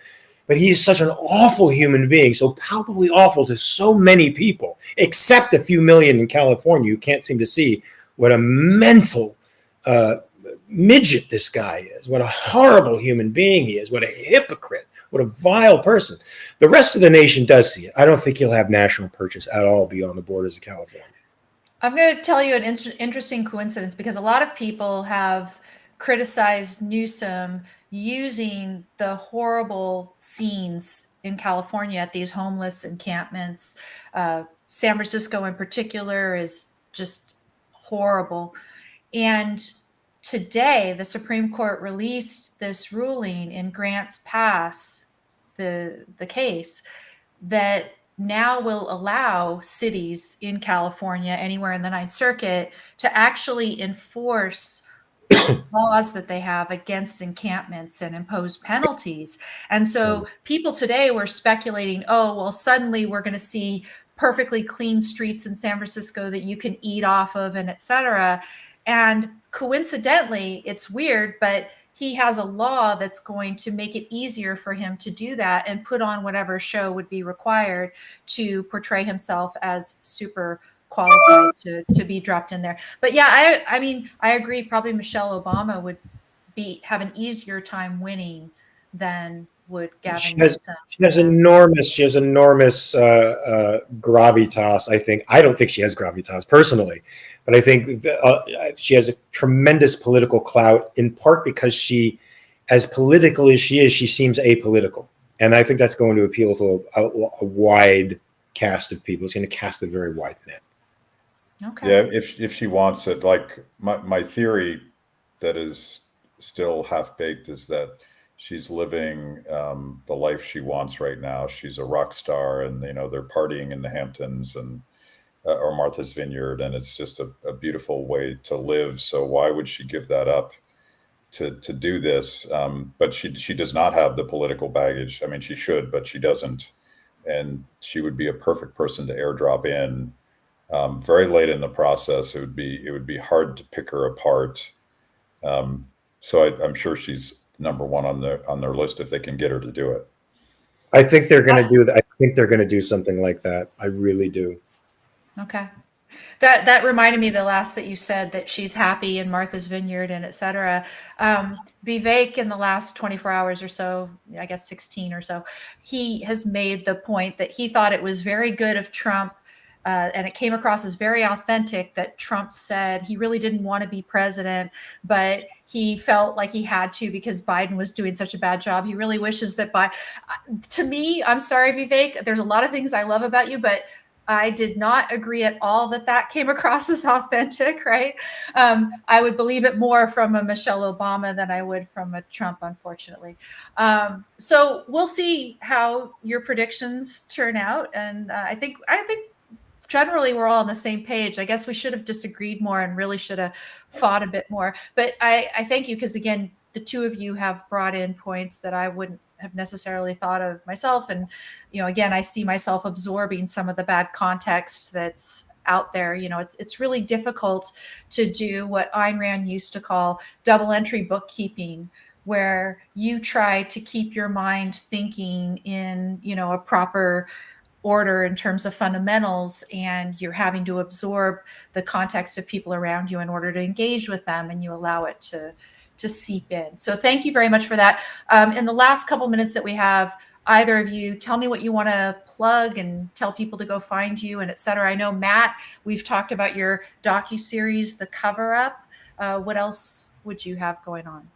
But he is such an awful human being, so palpably awful to so many people, except a few million in California who can't seem to see what a mental midget this guy is, what a horrible human being he is, what a hypocrite, what a vile person. The rest of the nation does see it. I don't think he'll have national purchase at all beyond the borders of California. I'm going to tell you an interesting coincidence, because a lot of people have criticized Newsom using the horrible scenes in California at these homeless encampments. San Francisco in particular is just horrible. And today, the Supreme Court released this ruling in Grant's Pass, the case, that now will allow cities in California, anywhere in the Ninth Circuit, to actually enforce laws that they have against encampments and impose penalties. And so people today were speculating, oh, well, suddenly we're going to see perfectly clean streets in San Francisco that you can eat off of, and et cetera. And coincidentally, it's weird, but he has a law that's going to make it easier for him to do that and put on whatever show would be required to portray himself as super qualified to be dropped in there. But yeah, I mean, I agree. Probably Michelle Obama would have an easier time winning than would She Gavin has Newsom. she has enormous gravitas. I don't think she has gravitas personally, but I think she has a tremendous political clout. In part because she, as political as she is, she seems apolitical, and I think that's going to appeal to a wide cast of people. It's going to cast a very wide net. Okay. Yeah, if she wants it, like my theory that is still half baked is that she's living the life she wants right now. She's a rock star, and they're partying in the Hamptons and or Martha's Vineyard, and it's just a beautiful way to live. So why would she give that up to do this? But she does not have the political baggage. I mean, she should, but she doesn't, and she would be a perfect person to airdrop in. Very late in the process, it would be hard to pick her apart. So I'm sure she's number one on their list if they can get her to do it. I think they're going to do that. I think they're going to do something like that. I really do. Okay. That reminded me the last that you said, that she's happy in Martha's Vineyard and et cetera. Vivek, in the last 24 hours or so, I guess 16 or so, he has made the point that he thought it was very good of Trump, and it came across as very authentic, that Trump said he really didn't want to be president, but he felt like he had to because Biden was doing such a bad job. He really wishes that to me, I'm sorry, Vivek, there's a lot of things I love about you, but I did not agree at all that came across as authentic, right? I would believe it more from a Michelle Obama than I would from a Trump, unfortunately. So we'll see how your predictions turn out. And I think generally we're all on the same page. I guess we should have disagreed more and really should have fought a bit more. But I thank you, because again, the two of you have brought in points that I wouldn't have necessarily thought of myself. And, again, I see myself absorbing some of the bad context that's out there. It's really difficult to do what Ayn Rand used to call double entry bookkeeping, where you try to keep your mind thinking in, a proper order in terms of fundamentals, and you're having to absorb the context of people around you in order to engage with them, and you allow it to seep in. So thank you very much for that. In the last couple minutes that we have, either of you tell me what you want to plug and tell people to go find you and et cetera. I know, Matt, we've talked about your docuseries, The Cover Up. What else would you have going on?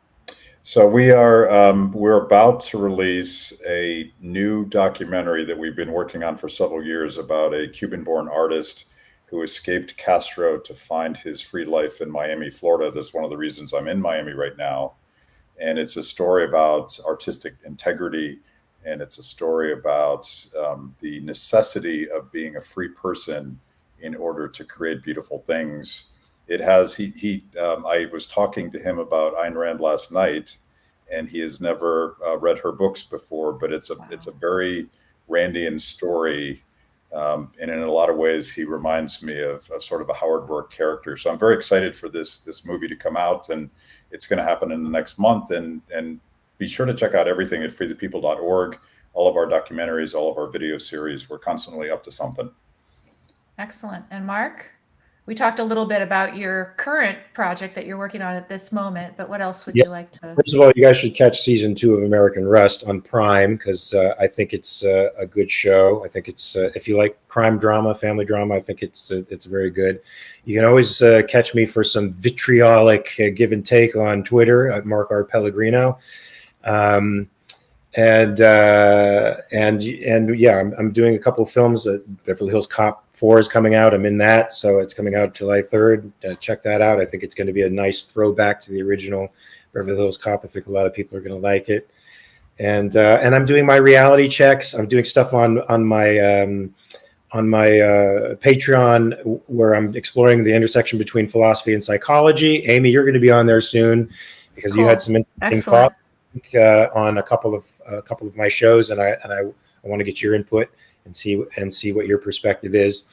So we're about to release a new documentary that we've been working on for several years about a Cuban-born artist who escaped Castro to find his free life in Miami, Florida. That's one of the reasons I'm in Miami right now. And it's a story about artistic integrity, and it's a story about the necessity of being a free person in order to create beautiful things. It has, I was talking to him about Ayn Rand last night, and he has never read her books before, but it's a very Randian story. And in a lot of ways, he reminds me of sort of a Howard Roark character. So I'm very excited for this movie to come out, and it's going to happen in the next month. And be sure to check out everything at freethepeople.org. All of our documentaries, all of our video series, we're constantly up to something. Excellent. And Mark, we talked a little bit about your current project that you're working on at this moment, but what else would you like to? First of all, you guys should catch season 2 of American Rust on Prime, because I think it's a good show. I think it's if you like crime drama, family drama, I think it's very good. You can always catch me for some vitriolic give and take on Twitter at Mark R. Pellegrino. And yeah, I'm doing a couple of films. Beverly Hills Cop 4 is coming out. I'm in that, so it's coming out July 3rd. Check that out. I think it's going to be a nice throwback to the original Beverly Hills Cop. I think a lot of people are going to like it. And I'm doing my reality checks. I'm doing stuff on my Patreon, where I'm exploring the intersection between philosophy and psychology. Amy, you're going to be on there soon, because Cool. you had some interesting thoughts on a couple of my shows, and I want to get your input and see what your perspective is,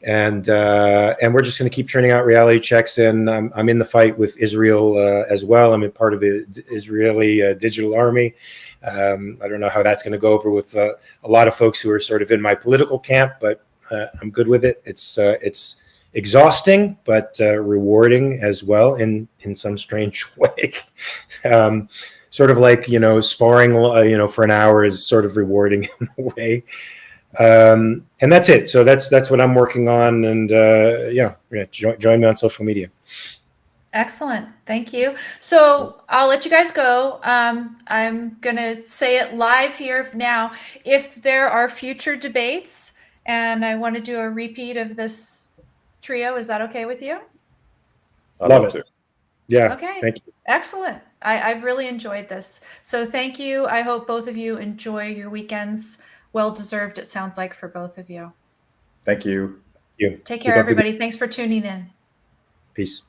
and we're just going to keep churning out reality checks. And I'm in the fight with Israel as well. I'm a part of the Israeli digital army. I don't know how that's going to go over with a lot of folks who are sort of in my political camp, but I'm good with it. It's exhausting, but rewarding as well in some strange way. sort of like, sparring, for an hour is sort of rewarding in a way. And that's it. So that's what I'm working on. And join me on social media. Excellent. Thank you. So I'll let you guys go. I'm going to say it live here now. If there are future debates and I want to do a repeat of this trio, is that okay with you? I'd Love love it. to. Yeah. Okay. Thank you. Excellent. I've really enjoyed this. So thank you. I hope both of you enjoy your weekends. Well deserved, it sounds like, for both of you. Thank you. You. Take Keep care, up the good- everybody. Thanks for tuning in. Peace.